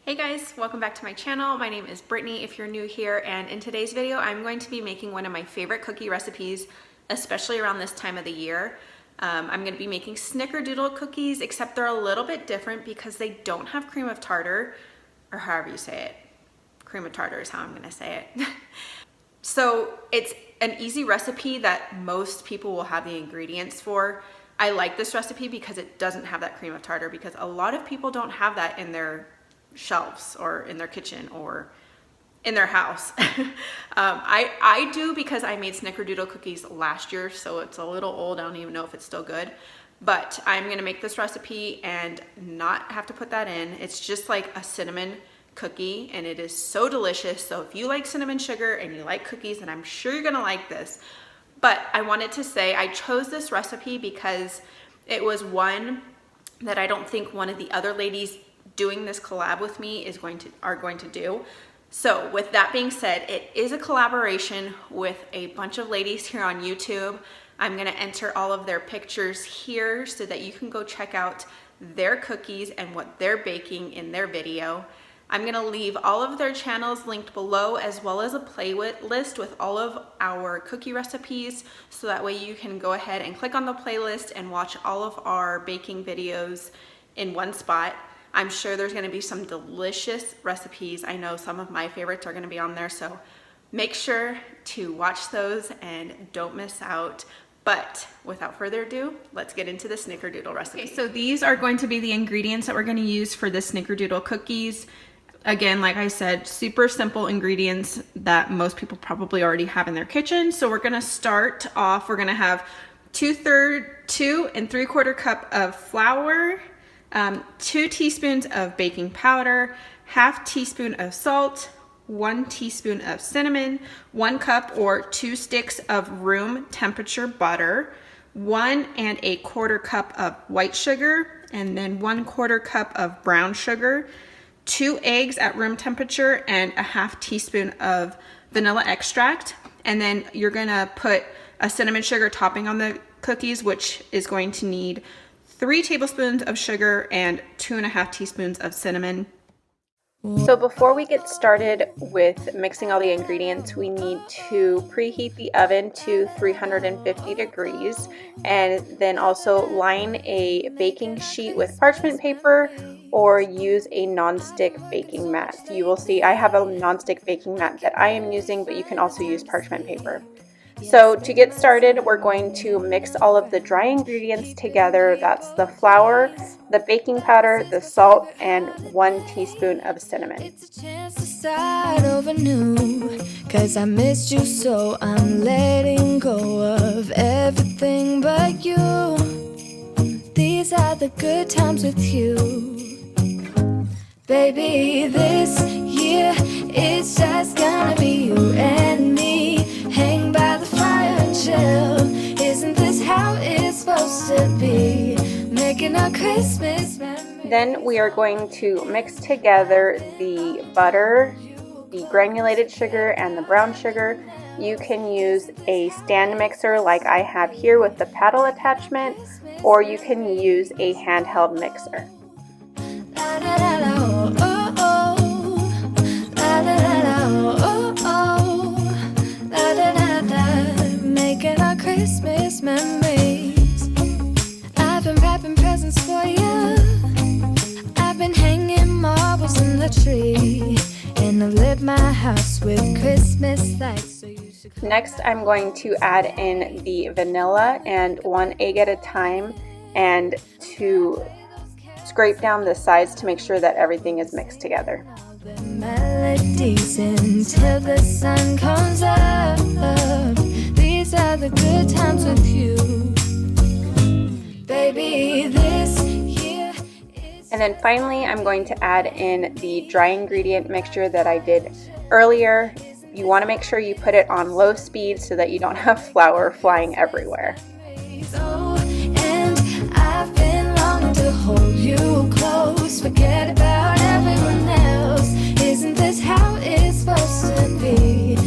Hey guys, welcome back to my channel. My name is Brittany if you're new here, and in today's video I'm going to be making one of my favorite cookie recipes, especially around this time of the year. I'm going to be making snickerdoodle cookies, except they're a little bit different because they don't have cream of tartar, or however you say it. Cream of tartar is how I'm going to say it. So it's an easy recipe that most people will have the ingredients for. I like this recipe because it doesn't have that cream of tartar, because a lot of people don't have that in their shelves or in their kitchen or in their house. I do, because I made snickerdoodle cookies last year, so it's a little old. I don't even know if it's still good, but I'm gonna make this recipe and not have to put that in. It's just like a cinnamon cookie, and it is so delicious. So if you like cinnamon sugar and you like cookies, then I'm sure you're gonna like this. But I wanted to say I chose this recipe because it was one that I don't think one of the other ladies doing this collab with me are going to do. So with that being said, it is a collaboration with a bunch of ladies here on YouTube. I'm gonna enter all of their pictures here so that you can go check out their cookies and what they're baking in their video. I'm gonna leave all of their channels linked below, as well as a playlist with all of our cookie recipes, so that way you can go ahead and click on the playlist and watch all of our baking videos in one spot. I'm sure there's gonna be some delicious recipes. I know some of my favorites are gonna be on there, so make sure to watch those and don't miss out. But without further ado, let's get into the snickerdoodle recipe. Okay, so these are going to be the ingredients that we're gonna use for the snickerdoodle cookies. Again, like I said, super simple ingredients that most people probably already have in their kitchen. So we're gonna start off, we're gonna have 2 3/4 cup of flour, 2 teaspoons of baking powder, 1/2 teaspoon of salt, 1 teaspoon of cinnamon, 1 cup or 2 sticks of room temperature butter, 1 1/4 cup of white sugar, and then 1/4 cup of brown sugar, 2 eggs at room temperature, and a 1/2 teaspoon of vanilla extract. And then you're gonna put a cinnamon sugar topping on the cookies, which is going to need 3 tablespoons of sugar and 2.5 teaspoons of cinnamon. So before we get started with mixing all the ingredients, we need to preheat the oven to 350 degrees, and then also line a baking sheet with parchment paper or use a non-stick baking mat. You will see I have a non-stick baking mat that I am using, but you can also use parchment paper. So to get started, we're going to mix all of the dry ingredients together. That's the flour, the baking powder, the salt, and 1 teaspoon of cinnamon. It's a chance to start over new, 'cause I missed you, so I'm letting go of everything but you. These are the good times with you. Baby, this year it's just gonna be you and me. Hang by the fire and chill. Isn't this how it's supposed to be? Making our Christmas memories. Then we are going to mix together the butter, the granulated sugar, and the brown sugar. You can use a stand mixer like I have here with the paddle attachment, or you can use a handheld mixer. La, la, la, la, oh, oh, oh. La, la, la, la, oh, oh, oh. La, la, la, la. Making our Christmas memories. I've been wrapping presents for you. I've been hanging marbles in the tree, and I've lit my house with Christmas lights. So you should... Next, I'm going to add in the vanilla, and 1 egg at a time, and to scrape down the sides to make sure that everything is mixed together. The melodies until the sun comes up. These are the good times with you. Baby, this year is... And then finally, I'm going to add in the dry ingredient mixture that I did earlier. You want to make sure you put it on low speed so that you don't have flour flying everywhere. To hold you close, forget about everyone else. Isn't this how it's supposed to be?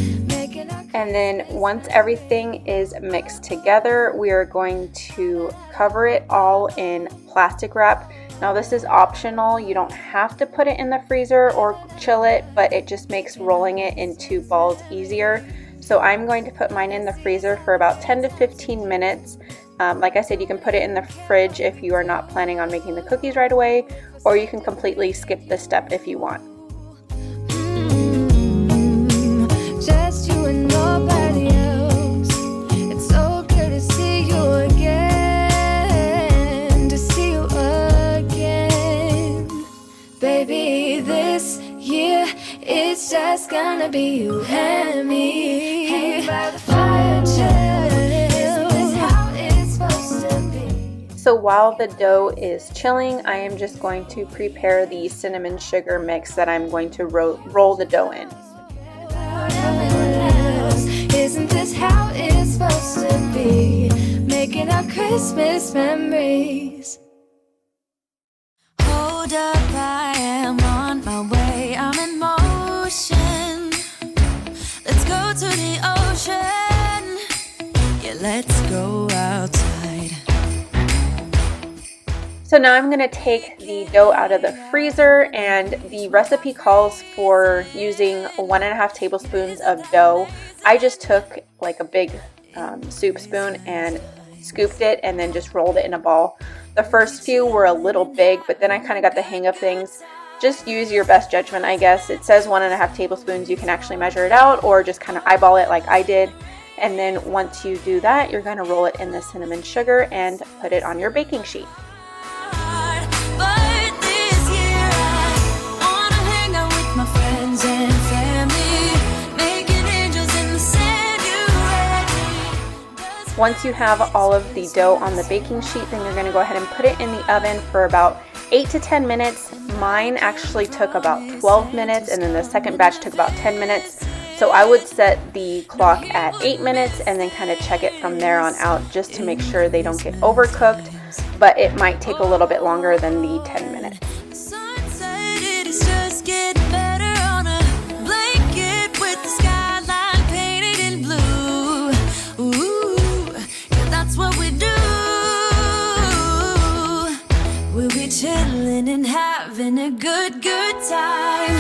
And then once everything is mixed together, we are going to cover it all in plastic wrap. Now this is optional. You don't have to put it in the freezer or chill it, but it just makes rolling it into balls easier. So I'm going to put mine in the freezer for about 10 to 15 minutes. Like I said, you can put it in the fridge if you are not planning on making the cookies right away, or you can completely skip this step if you want. Just you and nobody else. It's so good to see you again, to see you again. Baby, this year it's just gonna be you and me. Hang by the fire, chill. Isn't this how it's supposed to be? So while the dough is chilling, I am just going to prepare the cinnamon sugar mix that I'm going to roll the dough in. Isn't this how it's supposed to be? Making our Christmas memories. Hold up, I am on my way. I'm in motion. Let's go to the ocean. Yeah, let's go outside. So now I'm going to take the dough out of the freezer, and the recipe calls for using 1.5 tablespoons of dough. I just took like a big soup spoon and scooped it and then just rolled it in a ball. The first few were a little big, but then I kind of got the hang of things. Just use your best judgment, I guess. It says 1.5 tablespoons. You can actually measure it out or just kind of eyeball it like I did. And then once you do that, you're going to roll it in the cinnamon sugar and put it on your baking sheet. Once you have all of the dough on the baking sheet, then you're going to go ahead and put it in the oven for about 8 to 10 minutes. Mine actually took about 12 minutes, and then the second batch took about 10 minutes. So I would set the clock at 8 minutes and then kind of check it from there on out just to make sure they don't get overcooked, but it might take a little bit longer than the 10 minutes. Chilling and having a good time.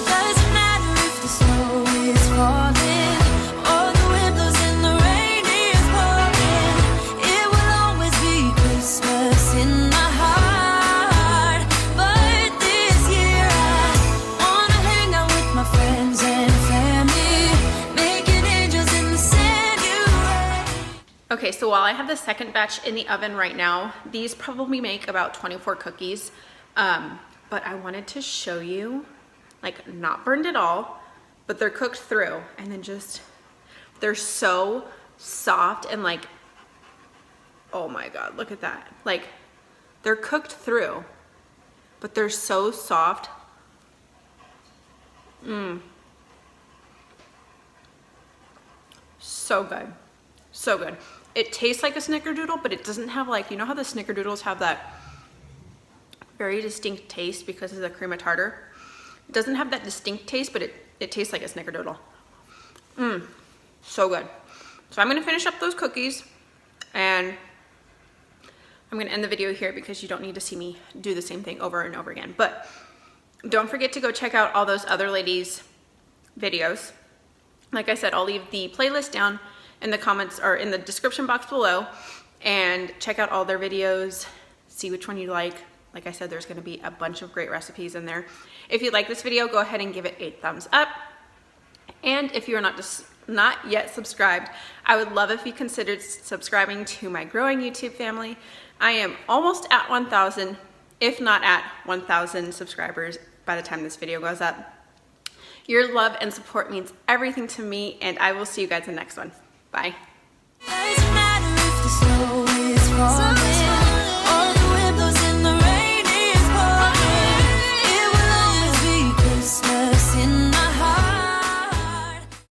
Doesn't matter if the snow is falling or the wind blows and the rain is pouring. It will always be Christmas in my heart. But this year I wanna hang out with my friends and family, making angels in the sand. Okay, so while I have the second batch in the oven right now, these probably make about 24 cookies, but I wanted to show you, like, not burned at all, but they're cooked through, and then just, they're so soft and like, oh my God, look at that. Like, they're cooked through, but they're so soft. So good, so good. It tastes like a Snickerdoodle, but it doesn't have, like, you know how the Snickerdoodles have that very distinct taste because of the cream of tartar? It doesn't have that distinct taste, but it tastes like a Snickerdoodle. So good. So I'm gonna finish up those cookies, and I'm gonna end the video here because you don't need to see me do the same thing over and over again. But don't forget to go check out all those other ladies' videos. Like I said, I'll leave the playlist down in the comments or in the description box below, and check out all their videos, see which one you like. Like I said, there's gonna be a bunch of great recipes in there. If you like this video, go ahead and give it a thumbs up. And if you're not yet subscribed, I would love if you considered subscribing to my growing YouTube family. I am almost at 1,000, if not at 1,000 subscribers by the time this video goes up. Your love and support means everything to me, and I will see you guys in the next one. Bye. Doesn't matter if the snow